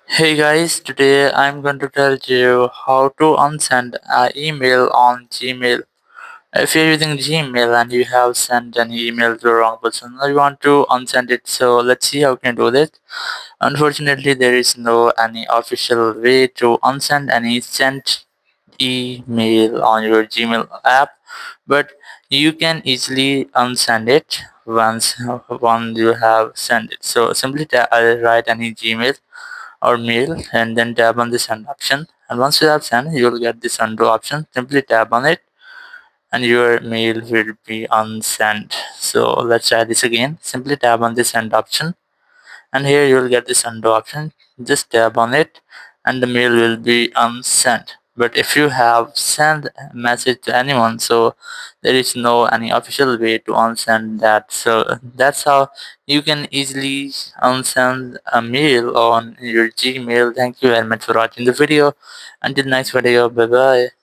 Hey guys, today I'm going to tell you how to unsend an email on Gmail. If you're using Gmail and you have sent an email to the wrong person, or you want to unsend it, so let's see how we can do this. Unfortunately, there is no any official way to unsend any sent email on your Gmail app, but you can easily unsend it once you have sent it. So simply write any Gmail or mail and then tap on the send option, and once you have sent you will get this undo option. Simply tap on it and your mail will be unsent. So let's try this again. Simply tap on the send option, and here you will get this undo option. Just tap on it and the mail will be unsent. But if you have sent a message to anyone, so there is no any official way to unsend that. So that's how you can easily unsend a mail on your Gmail. Thank you very much for watching the video. Until next video, bye bye.